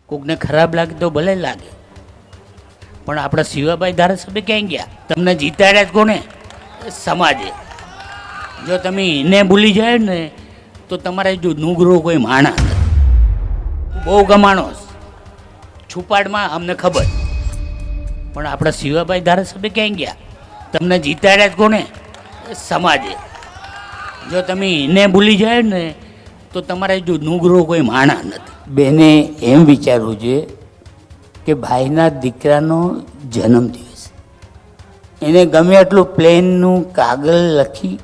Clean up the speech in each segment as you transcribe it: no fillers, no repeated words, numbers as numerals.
કોકને ખરાબ લાગે તો ભલે લાગે, પણ આપણા શિવાભાઈ ધારાસભ્ય ક્યાંય ગયા? તમને જીતાડ્યા જ કોને? સમાજે. જો તમે એને ભૂલી જાય ને તો તમારે જો નુગરો કોઈ માણા નથી. બહુ ગમાણો છુપાડમાં અમને ખબર, પણ આપણા શિવાભાઈ ધારાસભ્ય ક્યાંય ગયા? તમને જીતાડ્યા જ કોને? સમાજે. જો તમે એને ભૂલી જાય ને તો તમારે જો નુગરો કોઈ માણા નથી. બેને એમ વિચારવું જોઈએ કે ભાઈના દીકરાનો જન્મદિવસ, એને ગમે એટલું પ્લેનનું કાગળ લખી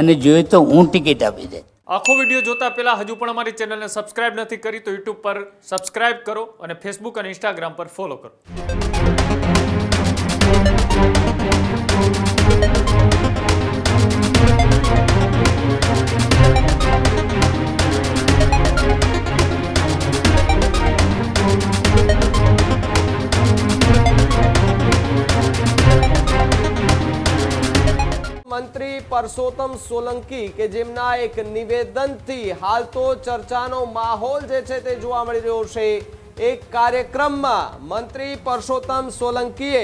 અને જોઈએ તો હું ટિકિટ આપી દે. આખો વિડીયો જોતા પહેલા હજુ પણ અમારી ચેનલને સબસ્ક્રાઇબ નથી કરી તો યુટ્યુબ પર સબસ્ક્રાઇબ કરો અને ફેસબુક અને ઇન્સ્ટાગ્રામ પર ફોલો કરો. મંત્રી પરસોત્તમ સોલંકી કે જેમના એક નિવેદનથી હાલ તો ચર્ચાનો માહોલ જે છે તે જોવા મળી રહ્યો છે. એક કાર્યક્રમમાં મંત્રી પરસોત્તમ સોલંકીએ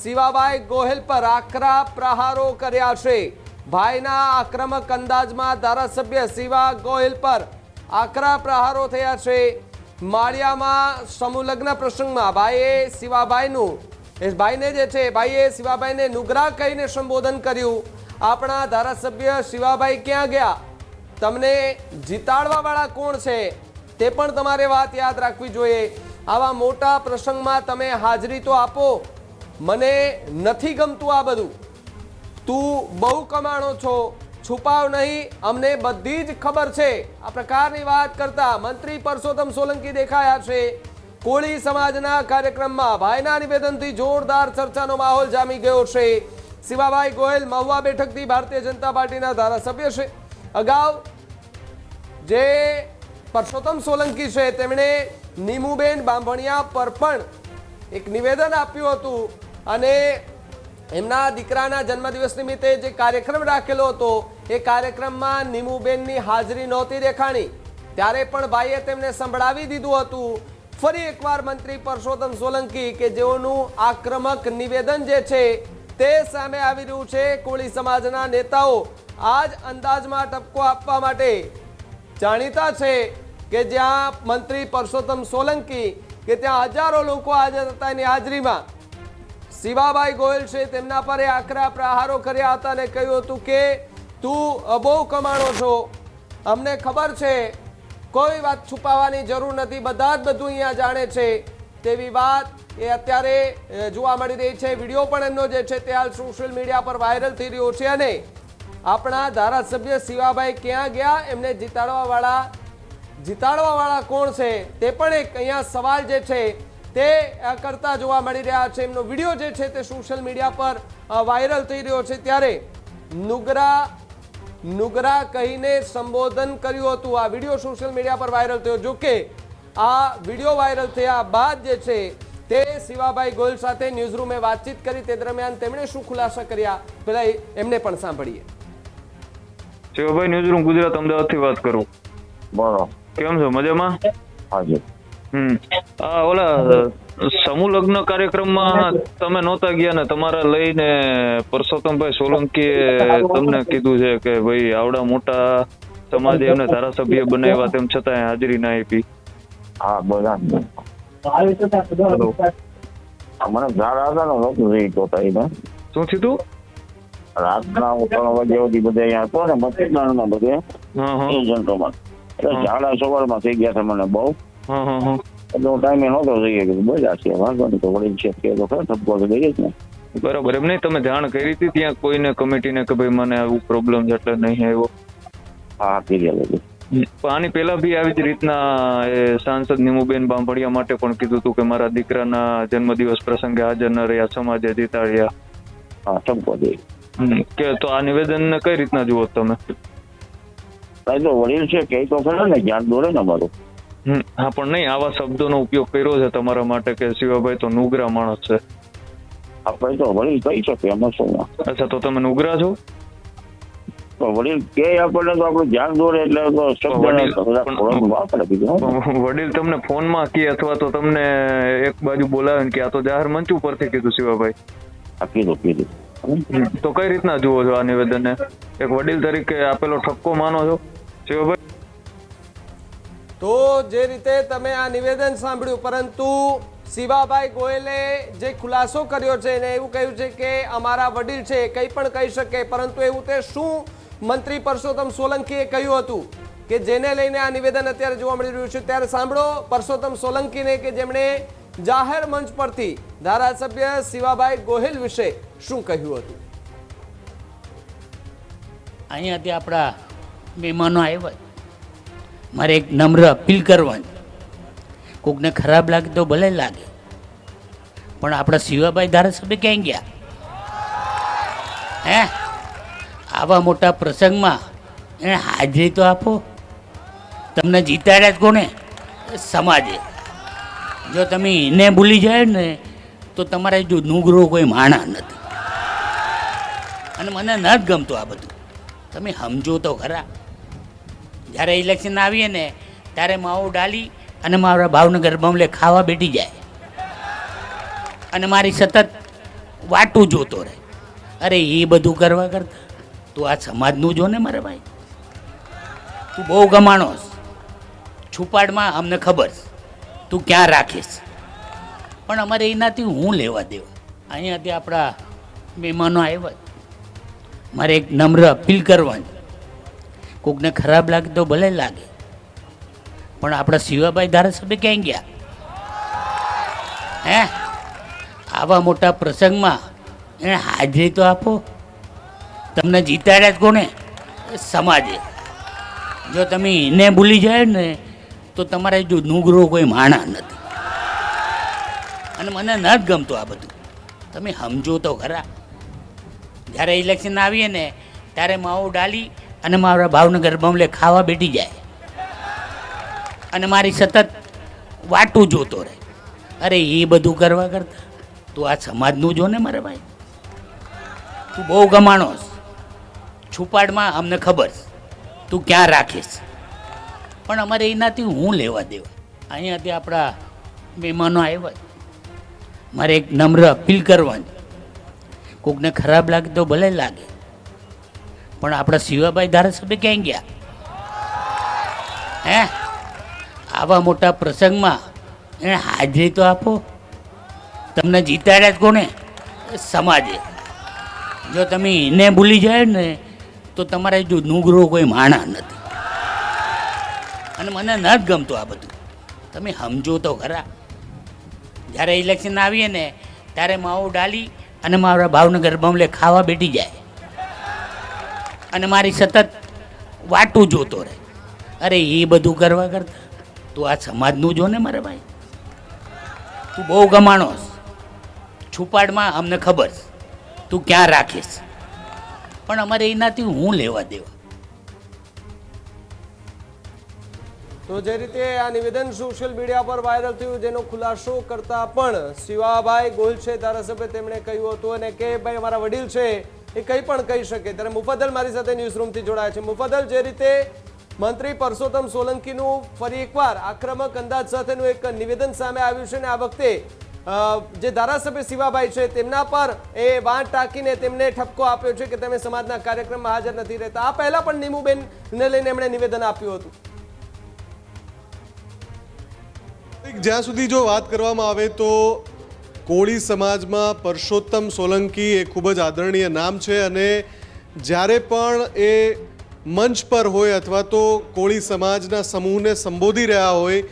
શિવાભાઈ ગોહિલ પર આકરા પ્રહારો કર્યા છે. ભાઈના આક્રમક અંદાજમાં ધારાસભ્ય શિવા ગોહિલ પર આકરા પ્રહારો થયા છે. માળિયામાં સમૂહ લગ્ન પ્રસંગમાં ભાઈને શિવાભાઈને નુગરા કહીને સંબોધન કર્યું. આપણા ધારાસભ્ય શિવાભાઈ ક્યાં ગયા? તમને જીતાડવા વાળા કોણ છે તે પણ તમારે વાત યાદ રાખવી જોઈએ. આવા મોટા પ્રસંગમાં તમે હાજરી તો આપો. મને નથી ગમતું આ બધું. તું બહુ કમાણો છો, છુપાવ નહીં, અમને બધી જ ખબર છે. આ પ્રકારની વાત કરતા મંત્રી પરસોત્તમ સોલંકી દેખાયા છે. કોળી સમાજના કાર્યક્રમમાં ભાઈના નિવેદનથી જોરદાર ચર્ચાનો માહોલ જામી ગયો છે. શિવાભાઈ ગોહિલ મહુવા બેઠકથી ભારતીય જનતા પાર્ટીના ધારાસભ્ય છે. અગાઉ જે પરસોત્તમ સોલંકી છે તેમણે નીમુબેન બાંભણિયા પર પણ એક નિવેદન આપ્યું હતું અને એમના દીકરાના જન્મદિવસ નિમિત્તે જે કાર્યક્રમ રાખેલો હતો એ કાર્યક્રમમાં નીમુબેનની હાજરી નહોતી દેખાણી. ત્યારે પણ ભાઈએ તેમને સંભળાવી દીધું હતું. ફરી એકવાર મંત્રી પરસોત્તમ સોલંકી કે જેઓનું આક્રમક નિવેદન જે છે તે સામે આવી રહ્યું છે. કોળી સમાજના નેતાઓ આ જ અંદાજમાં ટપકો આપવા માટે જાણીતા છે કે જ્યાં મંત્રી પરસોત્તમ સોલંકી કે ત્યાં હજારો લોકો હાજર હતા. એની હાજરીમાં શિવાભાઈ ગોહિલ છે તેમના પર આકરા પ્રહારો કર્યા હતા અને કહ્યું હતું કે તું બહુ કમાણો છો, અમને ખબર છે, કોઈ વાત છુપાવવાની જરૂર નથી, બધા જ બધું અહીંયા જાણે છે. તેવી વાત એ અત્યારે જોવા મળી રહી છે. વિડીયો પણ એમનો જે છે તે હાલ સોશિયલ મીડિયા પર વાયરલ થઈ રહ્યો છે. અને આપણા ધારાસભ્ય શિવાભાઈ ક્યાં ગયા, એમને જીતાડવા વાળા કોણ છે તે પણ એક અહીંયા સવાલ જે છે તે કરતા જોવા મળી રહ્યા છે. એમનો વિડીયો જે છે તે સોશિયલ મીડિયા પર વાયરલ થઈ રહ્યો છે. ત્યારે નુગરા કહીને સંબોધન કર્યું હતું. આ વિડીયો સોશિયલ મીડિયા પર વાયરલ થયો. જો કે આ વિડીયો વાયરલ થયા બાદ જે છે તે શિવાભાઈ ગોહિલ સાથે ન્યૂઝરૂમે વાતચીત કરી. તે દરમિયાન તેમણે શું ખુલાસા કર્યા પેલા એમને પણ સાંભળીએ. શિવાભાઈ, ન્યૂઝરૂમ ગુજરાત અમદાવાદથી વાત કરું. બોલો, કેમ છો? મજામાં? હાજી. ઓલા સમૂહ લગ્ન કાર્યક્રમમાં તમે નહોતા ગયા ને તમારા લઈને પરસોત્તમભાઈ સોલંકીએ તમને કીધું છે કે ભાઈ આવડા મોટા સમાજે એમને ધારાસભ્ય બનાવ્યા તેમ છતાં હાજરી ના આપી. હા, બોલા. મને ઝાડા હતા ને નહોતું જઈ તો થઈને. શું થયું? રાતના 3 વાગે સુધી બધા અહીંયા હતો ને મતદાનમાં બધે એજન્ટોમાં એટલે ઝાડા સવારમાં થઈ ગયા છે મને બહુ. એટલે હું ટાઈમે નહોતો જઈએ કે બોલ્યા છે વાંધો નહીં તો વડીલ છે કે તો ખરે ઠપકો તો દઈએ જ ને. બરાબર. એમ નહીં, તમે જાણ કરી હતી ત્યાં કોઈને કમિટીને કે ભાઈ મને આવું પ્રોબ્લેમ છે એટલે નહીં આવ્યો? હા, કરી બધું. આની પહેલા બી આવી જ રીતના સાંસદ નીમુબેન બાંભણિયા માટે પણ કીધું હતું કે મારા દીકરાના જન્મદિવસ પ્રસંગે હાજર ન રહ્યા, સમાજે જીતાડ્યા. હા, ઠપકો દઈએ કે તો આ નિવેદન કઈ રીતના જુઓ તમે? તો વડીલ છે કે તો ખરે ને જ્ઞાન દોરે ને મારું. હા, પણ નહીં, આવા શબ્દોનો ઉપયોગ કર્યો છે તમારા માટે કે શિવાભાઈ તો નુગરા માણસ છે. આપણે તો વડીલ કહી શકે એમાં શું. અચ્છા, તો તમે નુગરા છો? પણ વડીલ કે આપણને તો આપણું ધ્યાન દોરે એટલે તો શબ્દ વાપરે બીજું વડીલ તમને ફોનમાં કે અથવા તો તમને એક બાજુ બોલાવે ને કે આ તો જાહેર મંચ ઉપરથી કીધું શિવાભાઈ? કીધું. તો કઈ રીતના જુઓ છો આ નિવેદનને? એક વડીલ તરીકે આપેલો ઠપકો માનો છો શિવાભાઈ? તો જે રીતે તમે આ નિવેદન સાંભળ્યું, પરંતુ શિવાભાઈ ગોયલે જે ખુલાસો કર્યો છે એને એવું કહ્યું છે કે અમારા વડીલ છે કંઈ પણ કહી શકે, પરંતુ એવું તે શું મંત્રી પરસોત્તમ સોલંકીએ કહ્યું હતું કે જેને લઈને આ નિવેદન અત્યારે જોવા મળી રહ્યું છે? ત્યારે સાંભળો પરસોત્તમ સોલંકીને કે જેમણે જાહેર મંચ પરથી ધારાસભ્ય શિવાભાઈ ગોહિલ વિશે શું કહ્યું હતું. અહીંયાથી આપણા મહેમાનો આવ્યા, મારે એક નમ્ર અપીલ કરવાની. કોકને ખરાબ લાગે તો ભલે લાગે, પણ આપણા શિવાભાઈ ધારાસભ્ય ક્યાં ગયા? હે, આવા મોટા પ્રસંગમાં એને હાજરી તો આપો. તમને જીતાડ્યા જ કોને? સમાજે. જો તમે એને ભૂલી જાય ને તો તમારે જો નુગરો કોઈ માણા નથી. અને મને ન જ ગમતું આ બધું. તમે સમજો તો ખરા. જ્યારે ઇલેક્શન આવીએ ને ત્યારે માવો ડાલી અને મારા ભાવનગર બમલે ખાવા બેઠી જાય અને મારી સતત વાટું જોતો રહે. અરે એ બધું કરવા કરતા તું આ સમાજનું જો ને મારે ભાઈ. તું બહુ ગમાણોસ. છુપાડમાં અમને ખબર છે તું ક્યાં રાખીશ, પણ અમારે એનાથી હું લેવા દેવા. અહીંયાથી આપણા મહેમાનો આવ્યા, મારે એક નમ્ર અપીલ કરવાની. કોકને ખરાબ લાગે તો ભલે લાગે, પણ આપણા શિવાભાઈ ધારાસભ્ય ક્યાં ગયા? હે, આવા મોટા પ્રસંગમાં એને હાજરી તો આપો. તમને જીતાડ્યા જ કોને? સમાજે. જો તમે એને ભૂલી જાય ને તો તમારે જો નુગરો કોઈ માણા નથી. અને મને ન જ ગમતું આ બધું. તમે સમજો તો ખરા. જ્યારે ઇલેક્શન આવીએ ને ત્યારે માવો ડાલી અને મારા ભાવનગર બમલે ખાવા બેઠી જાય અને મારી સતત વાટું જોતો રહે. અરે એ બધું કરવા કરતા તું આ સમાજનું જો ને મારે ભાઈ. તું બહુ ગમાણોસ. છુપાડમાં અમને ખબર છે તું ક્યાં રાખીશ, પણ અમારે એનાથી હું લેવા દેવા. અહીંયાથી આપણા મહેમાનો આવ્યા, મારે એક નમ્ર અપીલ કરવાની. કોકને ખરાબ લાગે તો ભલે લાગે, પણ આપણા શિવાભાઈ ધારાસભ્ય ક્યાં ગયા? હે, આવા મોટા પ્રસંગમાં એને હાજરી તો આપો. તમને જીતાડ્યા જ કોને? સમાજે. જો તમે એને ભૂલી જાય ને તો તમારે જો નુગરો કોઈ માણા નથી. અને મને ન જ ગમતું આ બધું. તમે સમજો તો ખરા. જ્યારે ઇલેક્શન આવીએ ને ત્યારે માવો ડાલી અને મારા ભાવનગર બમલે ખાવા બેઠી જાય અને મારી સતત વાટું જોતો રહે. અરે એ બધું કરવા કરતા તું આ સમાજનું જો ને મારે ભાઈ. તું બહુ ગમાણોસ. છુપાડમાં અમને ખબર છે તું ક્યાં રાખીશ, પણ અમારે એનાથી હું લેવા દેવા. તો જે રીતે આ નિવેદન સોશિયલ મીડિયા પર વાયરલ થયું, જેનો ખુલાસો કરતા પણ શિવાભાઈ ગોહિલ છે ધારાસભ્ય, તેમણે કહ્યું હતું અને કે ભાઈ અમારા વડીલ છે એ કંઈ પણ કહી શકે. ત્યારે મુફદ્દલ મારી સાથે ન્યૂઝ રૂમથી જોડાયા છે. મુફદ્દલ, જે રીતે મંત્રી પરસોત્તમ સોલંકીનું ફરી એકવાર આક્રમક અંદાજ સાથેનું એક નિવેદન સામે આવ્યું છે અને આ વખતે જે ધારાસભ્ય શિવાભાઈ છે તેમના પર એ વાંટ ટાંકીને તેમને ઠપકો આપ્યો છે કે તમે સમાજના કાર્યક્રમમાં હાજર નથી રહેતા. આ પહેલા પણ નીમુબેનને લઈને એમણે નિવેદન આપ્યું હતું. જ્યાં સુધી જો વાત કરવામાં આવે તો કોળી સમાજમાં પરસોત્તમ સોલંકી એ ખૂબ જ આદરણીય નામ છે અને જ્યારે પણ એ મંચ પર હોય અથવા તો કોળી સમાજના સમૂહને સંબોધી રહ્યા હોય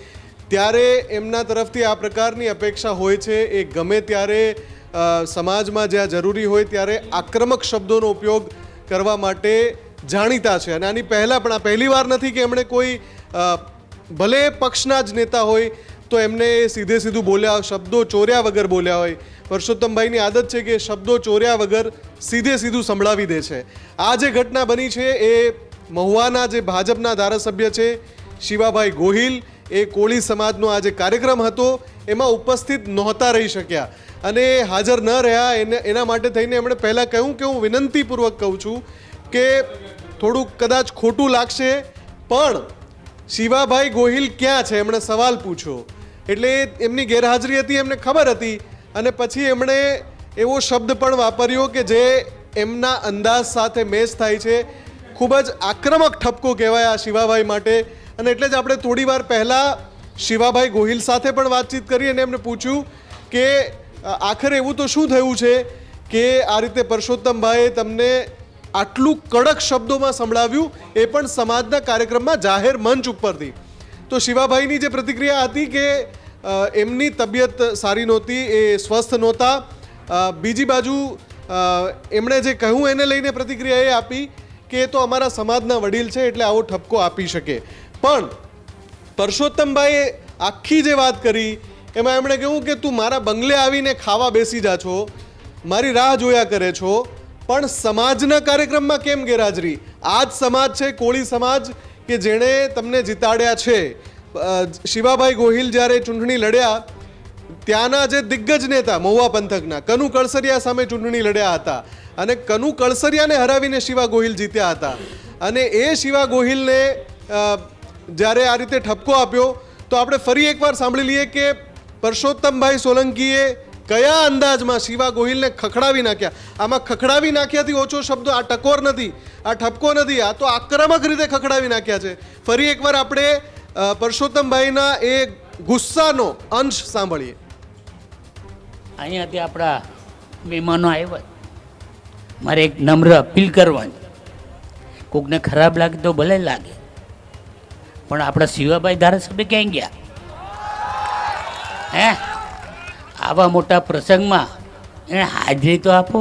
ત્યારે એમના તરફથી આ પ્રકારની અપેક્ષા હોય છે. એ ગમે ત્યારે સમાજમાં જ્યાં જરૂરી હોય ત્યારે આક્રમક શબ્દોનો ઉપયોગ કરવા માટે જાણીતા છે. અને આની પહેલાં પણ આ પહેલી વાર નથી કે એમણે કોઈ ભલે પક્ષના જ નેતા હોય તો એમને સીધે સીધું બોલ્યા, શબ્દો ચોર્યા વગર બોલ્યા હોય. પરસોત્તમભાઈની આદત છે કે શબ્દો ચોર્યા વગર સીધે સીધું સંભળાવી દે છે. આ જે ઘટના બની છે એ મહુવાના જે ભાજપના ધારાસભ્ય છે શિવાભાઈ ગોહિલ, એ કોળી સમાજનો આ જે કાર્યક્રમ હતો એમાં ઉપસ્થિત નહોતા રહી શક્યા અને હાજર ન રહ્યા. એના માટે થઈને એમણે પહેલાં કહ્યું કે હું વિનંતીપૂર્વક કહું છું કે થોડુંક કદાચ ખોટું લાગશે, પણ શિવાભાઈ ગોહિલ ક્યાં છે એમણે સવાલ પૂછ્યો, એટલે એમની ગેરહાજરી હતી, એમને ખબર હતી, અને પછી એમણે એવો શબ્દ પણ વાપર્યો કે જે એમના અંદાજ સાથે મેચ થાય છે. ખૂબ જ આક્રમક ઠપકો કહેવાય આ શિવાભાઈ માટે. અને એટલે જ આપણે થોડી વાર પહેલાં શિવાભાઈ ગોહિલ સાથે પણ વાતચીત કરી અને એમને પૂછ્યું કે આખરે એવું તો શું થયું છે કે આ રીતે પરસોત્તમભાઈએ તમને આટલું કડક શબ્દોમાં સંભળાવ્યું, એ પણ સમાજના કાર્યક્રમમાં જાહેર મંચ ઉપરથી. તો શિવાભાઈની જે પ્રતિક્રિયા હતી કે એમની તબિયત સારી નહોતી, એ સ્વસ્થ નહોતા. બીજી બાજુ એમણે જે કહ્યું એને લઈને પ્રતિક્રિયા એ આપી કે એ તો અમારા સમાજના વડીલ છે એટલે આવો ઠપકો આપી શકે. પણ પરસોત્તમભાઈએ આખી જે વાત કરી એમાં એમણે કહ્યું કે તું મારા બંગલે આવીને ખાવા બેસી જા છો, મારી રાહ જોયા કરે છો, પણ સમાજના કાર્યક્રમમાં કેમ ગેરહાજરી? આ જ સમાજ છે કોળી સમાજ કે જેણે તમને જીતાડ્યા છે. શિવાભાઈ ગોહિલ જ્યારે ચૂંટણી લડ્યા ત્યાંના જે દિગ્ગજ નેતા મહુવા પંથકના કનુ કળસરિયા સામે ચૂંટણી લડ્યા હતા, અને કનુ કળસરિયાને હરાવીને શિવા ગોહિલ જીત્યા હતા. અને એ શિવા ગોહિલને જ્યારે આ રીતે ઠપકો આપ્યો તો આપણે ફરી એકવાર સાંભળી લઈએ કે પરસોત્તમભાઈ સોલંકીએ કયા અંદાજમાં શિવા ગોહિલને ખખડાવી નાખ્યા. આમાં ખખડાવી નાખ્યાથી ઓછો શબ્દ આ ટકોર નથી, આ ઠપકો નથી, આ તો આક્રમક રીતે ખખડાવી નાખ્યા છે. ફરી એકવાર આપણે પરસોત્તમભાઈના એ ગુસ્સાનો અંશ સાંભળીએ. અહીંયાથી આપણા મહેમાનો આવ્યા, મારે એક નમ્ર અપીલ કરવાની. કોકને ખરાબ લાગે તો ભલે લાગે, પણ આપણા શિવાભાઈ ધારાસભ્ય ક્યાં ગયા? હે, આવા મોટા પ્રસંગમાં એને હાજરી તો આપો.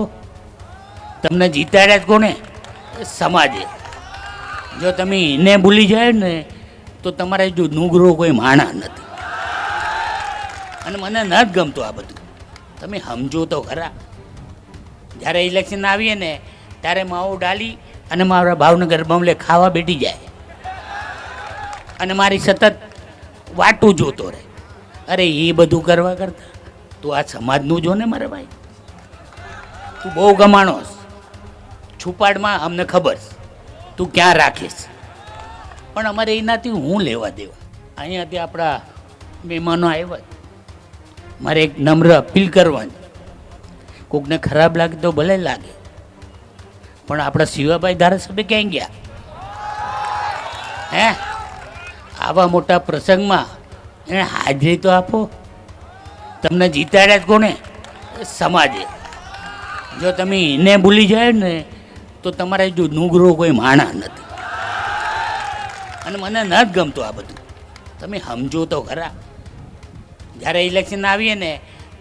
તમને જીતાડ્યા જ કોને? સમાજે. જો તમે એને ભૂલી જાય ને તો તમારે જો નુગરો કોઈ માણા નથી. અને મને ન જ ગમતું આ બધું. તમે સમજો તો ખરા. જ્યારે ઇલેક્શન આવીએ ને ત્યારે માવો ડાલી અને મારા ભાવનગર બમલે ખાવા બેઠી જાય અને મારી સતત વાટું જોતો રહે. અરે એ બધું કરવા કરતા તું આ સમાજનું જો ને મારે ભાઈ. તું બહુ ગમાણોસ. છુપાડમાં અમને ખબર છે તું ક્યાં રાખીશ, પણ અમારે એનાથી હું લેવા દેવા. અહીંયાથી આપણા મહેમાનો આવ્યા, મારે એક નમ્ર અપીલ કરવાની. કોકને ખરાબ લાગે તો ભલે લાગે, પણ આપણા શિવાભાઈ ધારાસભ્ય ક્યાં ગયા? હે, આવા મોટા પ્રસંગમાં એને હાજરી તો આપો. તમને જીતાડ્યા જ કોને? સમાજે. જો તમે એને ભૂલી જાય ને તો તમારે જો નુગરો કોઈ માણા નથી. અને મને ન જ ગમતું આ બધું. તમે સમજો તો ખરા. જ્યારે ઇલેક્શન આવીએ ને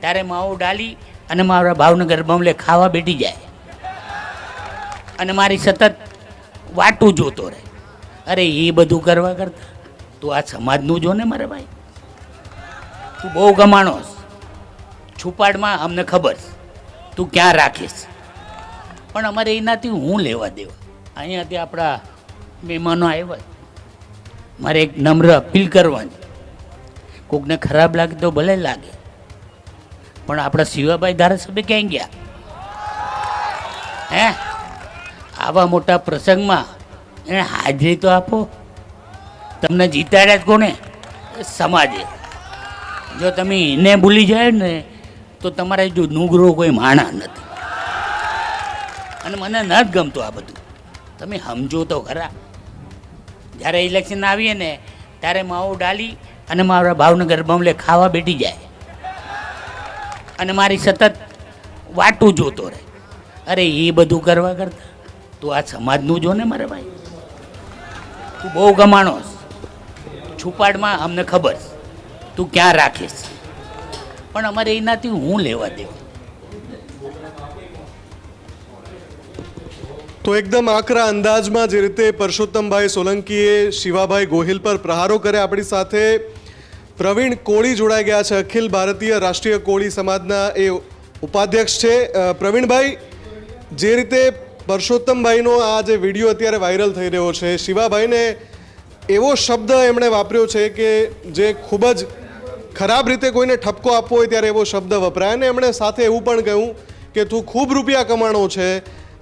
ત્યારે માવો ડાલી અને મારા ભાવનગર બમલે ખાવા બેઠી જાય અને મારી સતત વાટું જોતો રહે. અરે એ બધું કરવા કરતા તું આ સમાજનું જો ને મારે ભાઈ. તું બહુ ગમાણોસ. છુપાડમાં અમને ખબર છે તું ક્યાં રાખીશ, પણ અમારે એનાથી હું લેવા દેવા. અહીંયાથી આપણા મહેમાનો આવ્યા, મારે એક નમ્ર અપીલ કરવાની. કોકને ખરાબ લાગે તો ભલે લાગે, પણ આપણા શિવાભાઈ ધારાસભ્ય ક્યાં ગયા? હે, આવા મોટા પ્રસંગમાં એને હાજરી તો આપો. તમને જીતાડ્યા જ કોને? સમાજે. જો તમે એને ભૂલી જાય ને તો તમારે જો નુગરો કોઈ માણા નથી. અને મને ન જ ગમતું આ બધું. તમે સમજો તો ખરા. જ્યારે ઇલેક્શન આવીએ ને ત્યારે માવો ડાલી અને મારા ભાવનગર બમલે ખાવા બેઠી જાય અને મારી સતત વાટું જોતો રહે. અરે એ બધું કરવા કરતા તું આ સમાજનું જો ને મારે ભાઈ. તું બહુ ગમાણોસ. છુપાડમાં અમને ખબર છે તું ક્યાં રાખીશ, પણ અમારે એનાથી હું લેવા દેવા. તો એકદમ આકરા અંદાજમાં જે રીતે પરસોત્તમભાઈ સોલંકીએ શિવાભાઈ ગોહિલ પર પ્રહારો કર્યા. આપણી સાથે પ્રવીણ કોળી જોડાઈ ગયા છે, અખિલ ભારતીય રાષ્ટ્રીય કોળી સમાજના એ ઉપાધ્યક્ષ છે. પ્રવીણભાઈ, જે રીતે પરસોત્તમભાઈનો આ જે વિડીયો અત્યારે વાયરલ થઈ રહ્યો છે, શિવાભાઈને એવો શબ્દ એમણે વાપર્યો છે કે જે ખૂબ જ ખરાબ રીતે કોઈને ઠપકો આપવો હોય ત્યારે એવો શબ્દ વપરાય, અને એમણે સાથે એવું પણ કહ્યું કે તું ખૂબ રૂપિયા કમાણો છે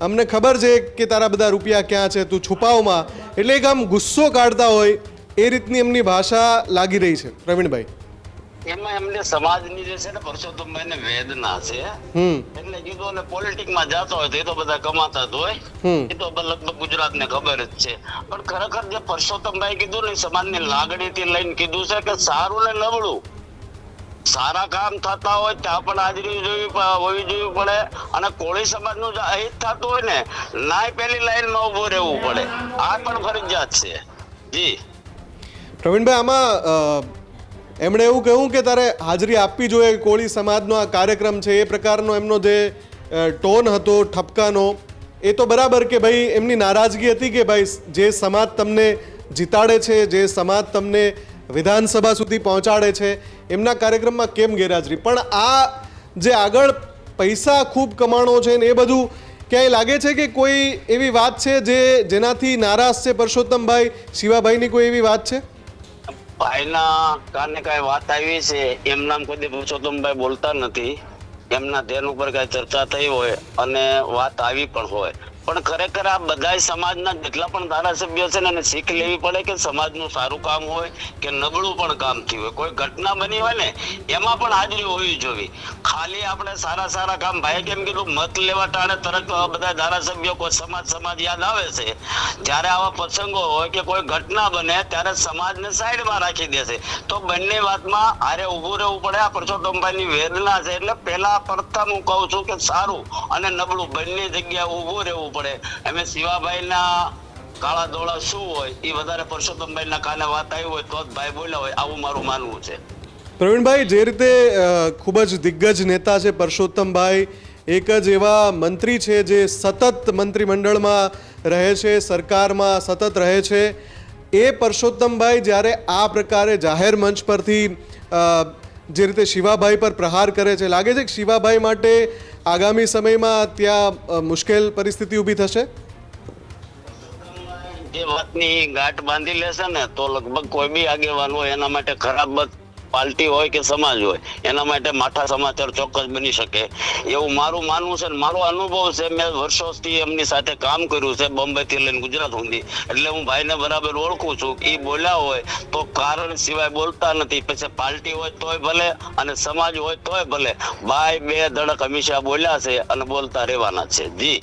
અમને ખબર છે કે તારા બધા રૂપિયા ક્યાં છે, તું છુપાવમાં, એટલે એક આમ ગુસ્સો કાઢતા હોય એ રીતની એમની ભાષા લાગી રહી છે. પ્રવીણભાઈ, એમાં એમને સમાજની જે છે ને પરસોત્તમભાઈ ને વેદના છે એટલે કીધું ને પોલિટિક માં જતો હોય તો એ તો બધા કમાતા જ હોય, એ તો લગભગ ગુજરાત ને ખબર જ છે. પણ ખરેખર જે પરસોત્તમભાઈ કીધું ને સમાજની લાગણી થી લઈને કીધું છે કે સારું ને નબળું, સારા કામ થતા હોય ત્યાં પણ હાજરી હોવી જોઈએ પડે, અને કોળી સમાજ નું અહિત થતું હોય ને નાય પેલી લાઈન માં ઉભું રહેવું પડે, આ પણ ફરજિયાત છે. જી પ્રવીણભાઈ, આમાં એમણે એવું કહ્યું કે તારે હાજરી આપવી જોઈએ, કોળી સમાજનો આ કાર્યક્રમ છે, એ પ્રકારનો એમનો જે ટોન હતો ઠપકાનો, એ તો બરાબર કે ભાઈ એમની નારાજગી હતી કે ભાઈ જે સમાજ તમને જીતાડે છે, જે સમાજ તમને વિધાનસભા સુધી પહોંચાડે છે, એમના કાર્યક્રમમાં કેમ ગેરહાજરી. પણ આ જે આગળ પૈસા ખૂબ કમાણો છે ને એ બધું ક્યાંય લાગે છે કે કોઈ એવી વાત છે જેનાથી નારાજ છે પરસોત્તમભાઈ, શિવાભાઈની કોઈ એવી વાત છે? ભાઈના કાને કઈ વાત આવી છે એમ નામ કોઈ પરસોત્તમભાઈ બોલતા નથી, એમના ધ્યાન ઉપર કઈ ચર્ચા થઈ હોય અને વાત આવી પણ હોય, પણ ખરેખર આ બધા સમાજના જેટલા પણ ધારાસભ્યો છે ને એને શીખ લેવી પડે કે સમાજનું સારું કામ હોય કે નબળું પણ કામ થયું હોય, કોઈ ઘટના બની હોય ને એમાં પણ હાજરી હોવી જોઈએ. ખાલી આપણે સારા કામ, ભાઈ કેમ કીધું મત લેવા ટાણે તરત બધા ધારાસભ્યો કોઈ સમાજ યાદ આવે છે, ત્યારે આવા પ્રસંગો હોય કે કોઈ ઘટના બને ત્યારે સમાજને સાઈડમાં રાખી દેશે. તો બંને વાતમાં હારે ઉભું રહેવું પડે. આ પરસોત્તમભાઈની વેદના છે એટલે પહેલા પ્રથમ હું કહું છું કે સારું અને નબળું બંને જગ્યાએ ઉભું રહેવું પડે. એમ શિવાભાઈના કાળા ધોળા શું હોય એ વધારે પરસોત્તમભાઈના કાને વાત આવી હોય તો જ ભાઈ બોલ્યા હોય, આવું મારું માનવું છે. પ્રવીણભાઈ, જે રીતે ખૂબ જ દિગ્ગજ નેતા છે પરસોત્તમભાઈ, એક જ એવા મંત્રી છે જે સતત મંત્રીમંડળમાં રહે છે, સરકારમાં સતત રહે છે, એ પરસોત્તમભાઈ જ્યારે આ પ્રકારે જાહેર મંચ પરથી જે રીતે શિવાભાઈ પર પ્રહાર કરે છે, લાગે છે કે શિવાભાઈ માટે આગામી સમયમાં ત્યાં મુશ્કેલ પરિસ્થિતિ ઊભી થશે? જે વાતની ગાંઠ બાંધી લેશે ને તો લગભગ કોઈ બી આગેવાન હોય એના માટે ખરાબ પાર્ટી હોય કે સમાજ હોય એના માટે માઠા સમાચાર ચોક્કસ બની શકે એવું મારું માનવું છે. મારો અનુભવ છે, મેં વર્ષોથી એમની સાથે કામ કર્યું છે બોમ્બે થી લઈને ગુજરાત સુધી, એટલે હું ભાઈને બરાબર ઓળખું છું. એ બોલ્યા હોય તો કારણ સિવાય બોલતા નથી, પછી પાર્ટી હોય તોય ભલે અને સમાજ હોય તોય ભલે, ભાઈ બે ધડક હંમેશા બોલ્યા છે અને બોલતા રહેવાના છે. જી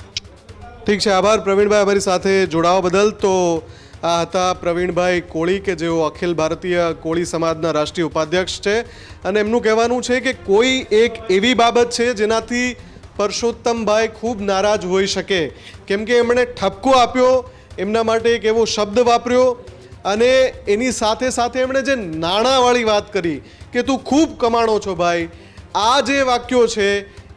ઠીક છે, આભાર પ્રવીણભાઈ અમારી સાથે જોડાવા બદલ. તો આ હતા પ્રવીણભાઈ કોળી કે જેઓ અખિલ ભારતીય કોળી સમાજના રાષ્ટ્રીય ઉપાધ્યક્ષ છે, અને એમનું કહેવાનું છે કે કોઈ એક એવી બાબત છે જેનાથી પરસોત્તમભાઈ ખૂબ નારાજ હોઈ શકે, કેમ કે એમણે ઠપકો આપ્યો, એમના માટે એક એવો શબ્દ વાપર્યો, અને એની સાથે સાથે એમણે જે નાણાંવાળી વાત કરી કે તું ખૂબ કમાણો છો ભાઈ, આ જે વાક્યો છે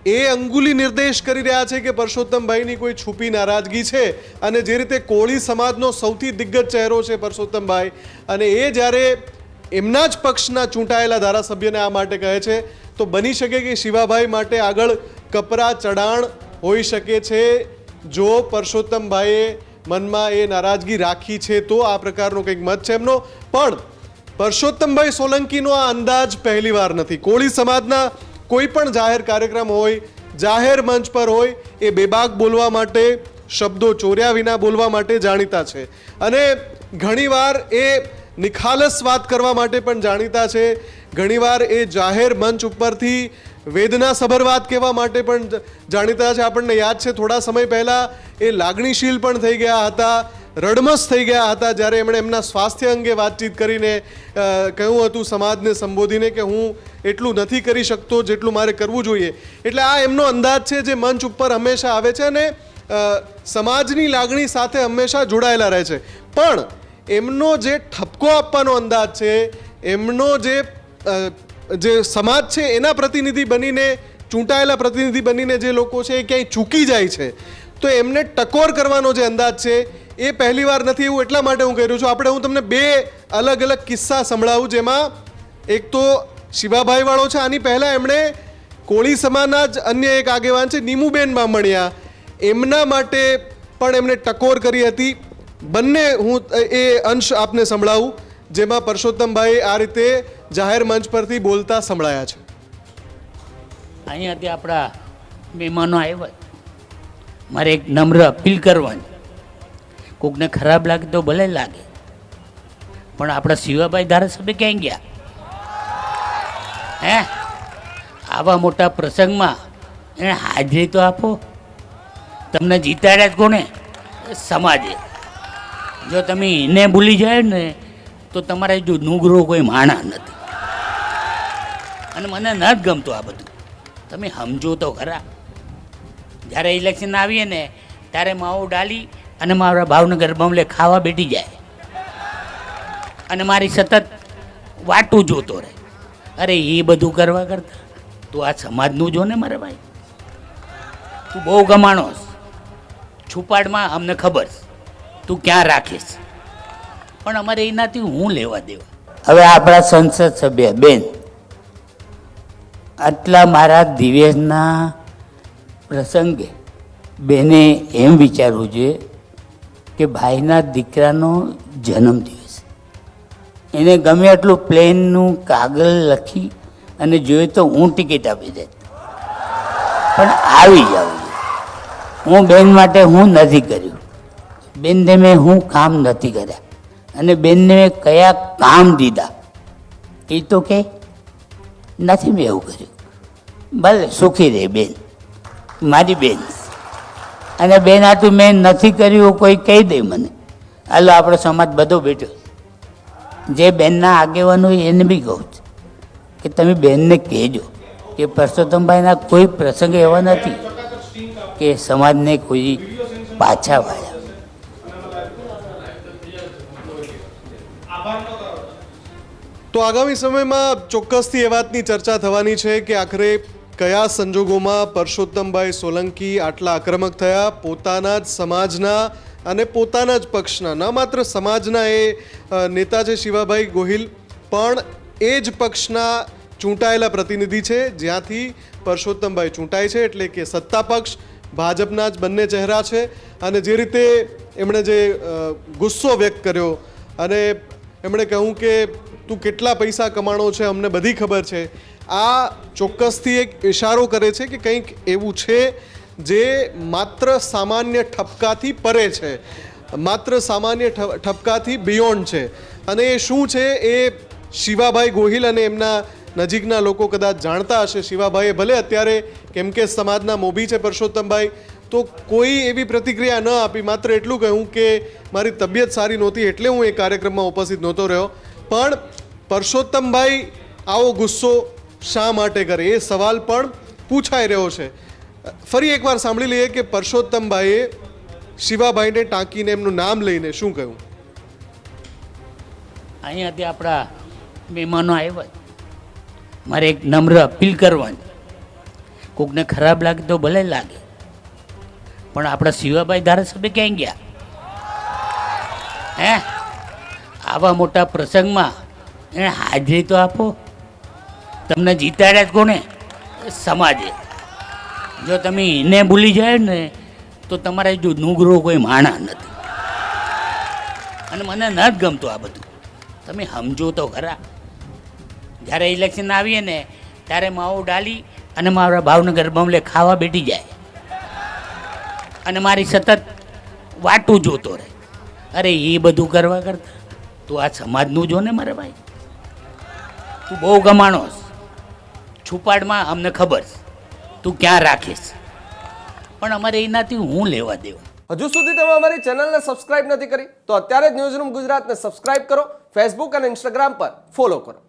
એ અંગુલી નિર્દેશ કરી રહ્યા છે કે પરસોત્તમભાઈની કોઈ છુપી નારાજગી છે. અને જે રીતે કોળી સમાજનો સૌથી દિગ્ગજ ચહેરો છે પરસોત્તમભાઈ, અને એ જ્યારે એમના જ પક્ષના ચૂંટાયેલા ધારાસભ્યને આ માટે કહે છે તો બની શકે કે શિવાભાઈ માટે આગળ કપરા ચડાણ હોઈ શકે છે. જો પરસોત્તમભાઈએ મનમાં એ નારાજગી રાખી છે તો આ પ્રકારનો કંઈક મત છે એમનો. પણ પરસોત્તમભાઈ સોલંકીનો આ અંદાજ પહેલી વાર નથી. કોળી સમાજના કોઈ પણ જાહેર કાર્યક્રમ હોય, જાહેર મંચ પર હોય, એ બેબાક બોલવા માટે, શબ્દો ચોર્યા વિના બોલવા માટે જાણીતા છે, અને ઘણીવાર એ નિખાલસ વાત કરવા માટે પણ જાણીતા છે. ઘણીવાર એ જાહેર મંચ ઉપરથી વેદનાસભર વાત કહેવા માટે પણ જાણીતા છે. આપણને યાદ છે થોડા સમય પહેલાં એ લાગણીશીલ પણ થઈ ગયા હતા, રડમસ થઈ ગયા હતા જ્યારે એમણે એમના સ્વાસ્થ્ય અંગે વાતચીત કરીને કહ્યું હતું સમાજને સંબોધીને કે હું એટલું નથી કરી શકતો જેટલું મારે કરવું જોઈએ. એટલે આ એમનો અંદાજ છે જે મંચ ઉપર હંમેશા આવે છે અને સમાજની લાગણી સાથે હંમેશા જોડાયેલા રહે છે. પણ એમનો જે ઠપકો આપવાનો અંદાજ છે, એમનો જે સમાજ છે એના પ્રતિનિધિ બનીને, ચૂંટાયેલા પ્રતિનિધિ બનીને જે લોકો છે એ ક્યાંય ચૂકી જાય છે તો એમને ટકોર કરવાનો જે અંદાજ છે એ પહેલી વાર નથી. એવું એટલા માટે હું કહી રહ્યો છું. હું તમને બે અલગ અલગ કિસ્સા સંભળાવું, જેમાં એક તો શિવાભાઈ વાળો છે, આની પહેલાં એમણે કોળી સમાજના જ અન્ય એક આગેવાન છે નીમુબેન બામણિયા, એમના માટે પણ એમણે ટકોર કરી હતી. બંને હું એ અંશ આપને સંભળાવું જેમાં પરસોત્તમભાઈ આ રીતે જાહેર મંચ પરથી બોલતા સંભળાયા છે. અહીંયાથી આપણા મહેમાનો આવ્યા, મારે એક નમ્ર અપીલ કરવાની, કોકને ખરાબ લાગે તો ભલે લાગે, પણ આપણા શિવાભાઈ ધારાસભ્ય ક્યાં ગયા? હે, આવા મોટા પ્રસંગમાં એને હાજરી તો આપો. તમને જીતાડ્યા જ કોને? સમાજે. જો તમે એને ભૂલી જાય ને તો તમારે જો નુગરો કોઈ માણા નથી. અને મને ન જ ગમતું આ બધું. તમે સમજો તો ખરા. જ્યારે ઇલેક્શન આવીએ ને ત્યારે માવો ડાલી અને મારા ભાવનગર બમલે ખાવા બેઠી જાય અને મારી સતત વાટું જોતો રહે. અરે એ બધું કરવા કરતા તું આ સમાજનું જો ને મારે ભાઈ. તું બહુ ગમાણોસ. છુપાડમાં અમને ખબર છે તું ક્યાં રાખીશ, પણ અમારે એનાથી હું લેવા દેવા. હવે આપણા સંસદ સભ્ય બેન આટલા મારા દિવેશના પ્રસંગે બેને એમ વિચારવું જોઈએ કે ભાઈના દીકરાનો જન્મદિવસ, એને ગમે એટલું પ્લેનનું કાગળ લખી અને જોઈએ તો હું ટિકિટ આપી દે, પણ આવી જાઉં. હું બેન માટે હું નથી કર્યું, બેનને મેં હું કામ નથી કર્યા, અને બેનને મેં કયા કામ દીધા એ તો કે નથી મેં એવું કર્યું. ભલે સુખી રહે બેન, મારી બેન. અને બેન આટલું મેં નથી કર્યું કોઈ કહી દે મને, હાલો આપણો સમાજ બધો બેઠો, જે બેનના આગેવાનો એને બી કહું છું કે તમે બેનને કહેજો કે પરસોત્તમભાઈના કોઈ પ્રસંગ એવા નથી કે સમાજને કોઈ પાછા વાળ્યા. તો આગામી સમયમાં ચોક્કસથી એ વાતની ચર્ચા થવાની છે કે આખરે કયા સંજોગોમાં પરસોત્તમભાઈ સોલંકી આટલા આક્રમક થયા, પોતાના જ સમાજના અને પોતાના જ પક્ષના, ન માત્ર સમાજના એ નેતા છે શિવાભાઈ ગોહિલ, પણ એ જ પક્ષના ચૂંટાયેલા પ્રતિનિધિ છે જ્યાંથી પરસોત્તમભાઈ ચૂંટાય છે, એટલે કે સત્તા પક્ષ ભાજપના જ બંને ચહેરા છે. અને જે રીતે એમણે જે ગુસ્સો વ્યક્ત કર્યો અને એમણે કહ્યું કે તું કેટલા પૈસા કમાણો છે અમને બધી ખબર છે, આ ચોક્કસથી એક ઇશારો કરે છે કે કંઈક એવું છે જે માત્ર સામાન્ય ઠપકાથી પરે છે, માત્ર સામાન્ય ઠપકાથી બિયોન્ડ છે. અને એ શું છે એ શિવાભાઈ ગોહિલ અને એમના નજીકના લોકો કદાચ જાણતા હશે. શિવાભાઈએ ભલે અત્યારે કેમ કે સમાજના મોભી છે પરસોત્તમભાઈ, તો કોઈ એવી પ્રતિક્રિયા ન આપી, માત્ર એટલું કહ્યું કે મારી તબિયત સારી નહોતી એટલે હું એ કાર્યક્રમમાં ઉપસ્થિત નહોતો રહ્યો. પણ પરસોત્તમભાઈ આવો ગુસ્સો શા માટે કરે એ સવાલ પણ પૂછાઈ રહ્યો છે. ફરી એકવાર સાંભળી લઈએ કે પરસોત્તમભાઈએ શિવાભાઈને ટાંકીને એમનું નામ લઈને શું કહ્યું. અહીંયાથી આપણા મહેમાનો આવ્યા, મારે એક નમ્ર અપીલ કરવાની, કોકને ખરાબ લાગે તો ભલે લાગે, પણ આપણા શિવાભાઈ ધારાસભ્ય ક્યાં ગયા? હે, આવા મોટા પ્રસંગમાં એને હાજરી તો આપો. તમને જીતાડ્યા જ કોને? સમાજે. જો તમે એને ભૂલી જાય ને તો તમારે જો નુગરો કોઈ માણા નથી. અને મને ન જ ગમતું આ બધું. તમે સમજો તો ખરા. જ્યારે ઇલેક્શન આવીએ ને ત્યારે માવો ડાલી અને મારા ભાવનગર બમલે ખાવા બેઠી જાય અને મારી સતત વાટું જોતો રહે. અરે એ બધું કરવા કરતા તું આ સમાજનું જો ને મારે ભાઈ. તું બહુ ગમાણોસ. છુપાડમાં અમને ખબર છે તું ક્યાં રાખીશ, પણ અમારે એનાથી હું લેવા દેવા. હજુ સુધી તમે અમારી ચેનલને સબસ્ક્રાઇબ નથી કરી તો અત્યારે જ ન્યૂઝરૂમ ગુજરાતને સબસ્ક્રાઇબ કરો, ફેસબુક અને ઇન્સ્ટાગ્રામ પર ફોલો કરો.